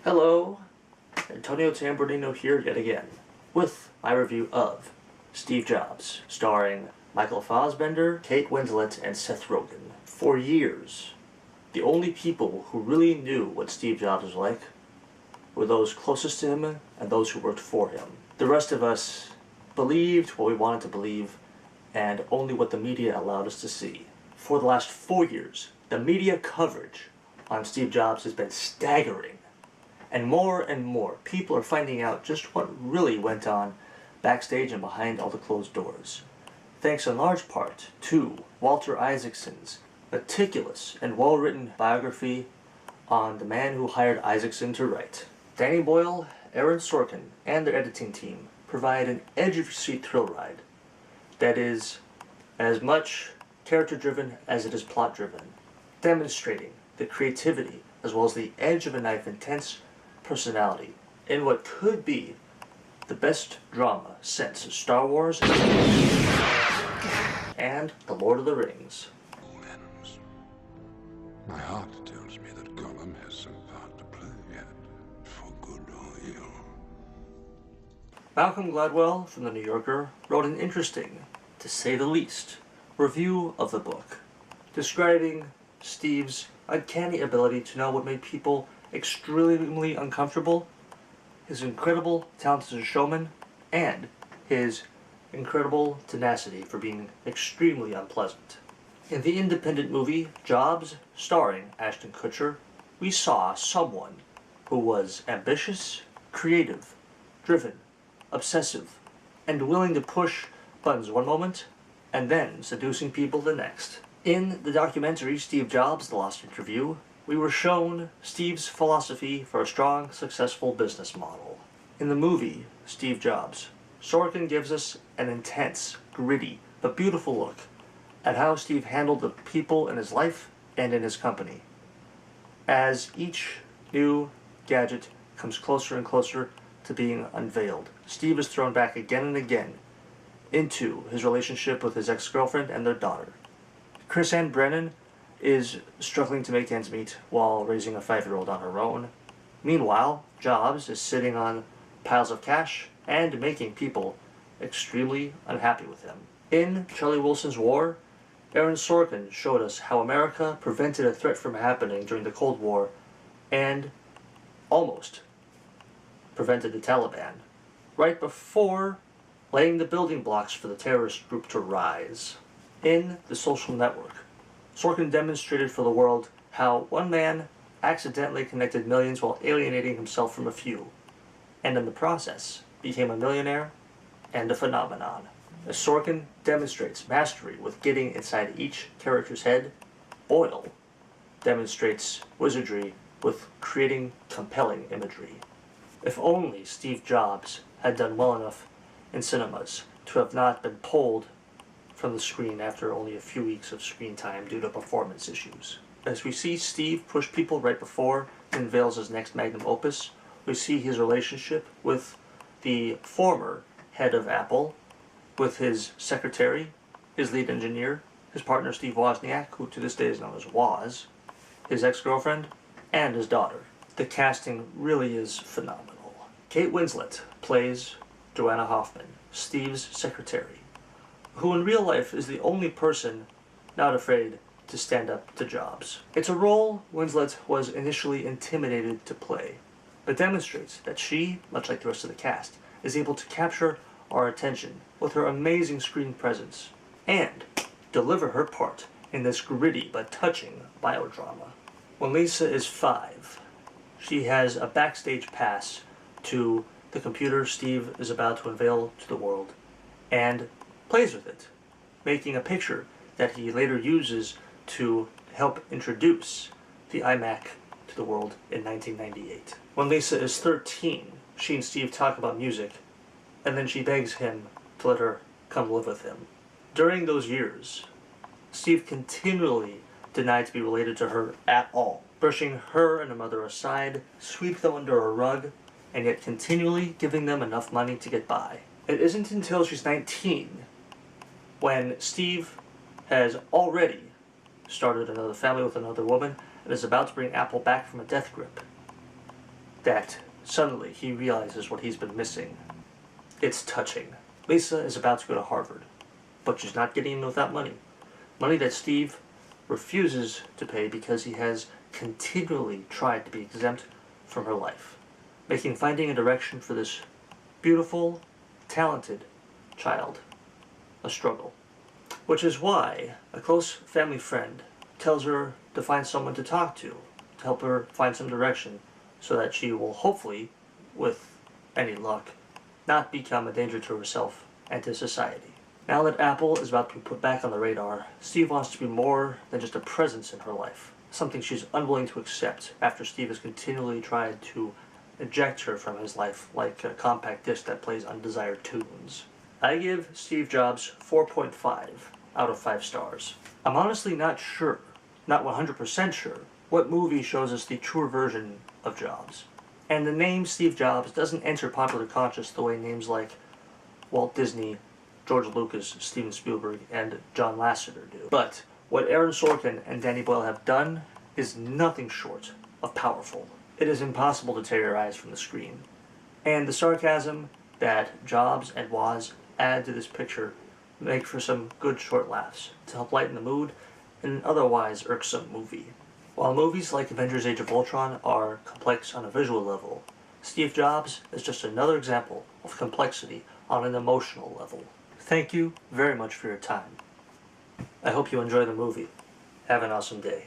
Hello, Antonio Tambornino here yet again, with my review of Steve Jobs, starring Michael Fassbender, Kate Winslet, and Seth Rogen. For years, the only people who really knew what Steve Jobs was like were those closest to him and those who worked for him. The rest of us believed what we wanted to believe, and only what the media allowed us to see. For the last 4 years, the media coverage on Steve Jobs has been staggering. And more people are finding out just what really went on backstage and behind all the closed doors. Thanks in large part to Walter Isaacson's meticulous and well-written biography on the man who hired Isaacson to write. Danny Boyle, Aaron Sorkin, and their editing team provide an edge-of-your-seat thrill ride that is as much character-driven as it is plot-driven, demonstrating the creativity as well as the edge-of-a-knife intense personality in what could be the best drama since Star Wars and The Lord of the Rings. My heart tells me that Gollum has some part to play yet, for good or ill. Malcolm Gladwell from The New Yorker wrote an interesting, to say the least, review of the book, describing Steve's uncanny ability to know what made people extremely uncomfortable, his incredible talent as a showman, and his incredible tenacity for being extremely unpleasant. In the independent movie Jobs, starring Ashton Kutcher, we saw someone who was ambitious, creative, driven, obsessive, and willing to push buttons one moment and then seducing people the next. In the documentary Steve Jobs, The Lost Interview, we were shown Steve's philosophy for a strong, successful business model. In the movie Steve Jobs, Sorkin gives us an intense, gritty, but beautiful look at how Steve handled the people in his life and in his company. As each new gadget comes closer and closer to being unveiled, Steve is thrown back again and again into his relationship with his ex-girlfriend and their daughter. Chris Ann Brennan is struggling to make ends meet while raising a 5-year-old on her own. Meanwhile, Jobs is sitting on piles of cash and making people extremely unhappy with him. In Charlie Wilson's War, Aaron Sorkin showed us how America prevented a threat from happening during the Cold War and almost prevented the Taliban, right before laying the building blocks for the terrorist group to rise. In The Social Network, Sorkin demonstrated for the world how one man accidentally connected millions while alienating himself from a few, and in the process became a millionaire and a phenomenon. As Sorkin demonstrates mastery with getting inside each character's head, Boyle demonstrates wizardry with creating compelling imagery. If only Steve Jobs had done well enough in cinemas to have not been pulled from the screen after only a few weeks of screen time due to performance issues. As we see Steve push people right before he unveils his next magnum opus, we see his relationship with the former head of Apple, with his secretary, his lead engineer, his partner Steve Wozniak, who to this day is known as Woz, his ex-girlfriend, and his daughter. The casting really is phenomenal. Kate Winslet plays Joanna Hoffman, Steve's secretary, who in real life is the only person not afraid to stand up to Jobs. It's a role Winslet was initially intimidated to play, but demonstrates that she, much like the rest of the cast, is able to capture our attention with her amazing screen presence and deliver her part in this gritty but touching biodrama. When Lisa is 5, she has a backstage pass to the computer Steve is about to unveil to the world and plays with it, making a picture that he later uses to help introduce the iMac to the world in 1998. When Lisa is 13, she and Steve talk about music, and then she begs him to let her come live with him. During those years, Steve continually denied to be related to her at all, brushing her and her mother aside, sweep them under a rug, and yet continually giving them enough money to get by. It isn't until she's 19 when Steve has already started another family with another woman and is about to bring Apple back from a death grip that suddenly he realizes what he's been missing. It's touching. Lisa is about to go to Harvard, but she's not getting in without money. Money that Steve refuses to pay because he has continually tried to be exempt from her life, making finding a direction for this beautiful, talented child a struggle. Which is why a close family friend tells her to find someone to talk to help her find some direction, so that she will hopefully, with any luck, not become a danger to herself and to society. Now that Apple is about to be put back on the radar, Steve wants to be more than just a presence in her life, something she's unwilling to accept after Steve has continually tried to eject her from his life like a compact disc that plays undesired tunes. I give Steve Jobs 4.5 out of 5 stars. I'm honestly not sure, not 100% sure, what movie shows us the truer version of Jobs. And the name Steve Jobs doesn't enter popular conscious the way names like Walt Disney, George Lucas, Steven Spielberg, and John Lasseter do. But what Aaron Sorkin and Danny Boyle have done is nothing short of powerful. It is impossible to tear your eyes from the screen. And the sarcasm that Jobs and Woz add to this picture make for some good short laughs to help lighten the mood in an otherwise irksome movie. While movies like Avengers Age of Ultron are complex on a visual level, Steve Jobs is just another example of complexity on an emotional level. Thank you very much for your time. I hope you enjoy the movie. Have an awesome day.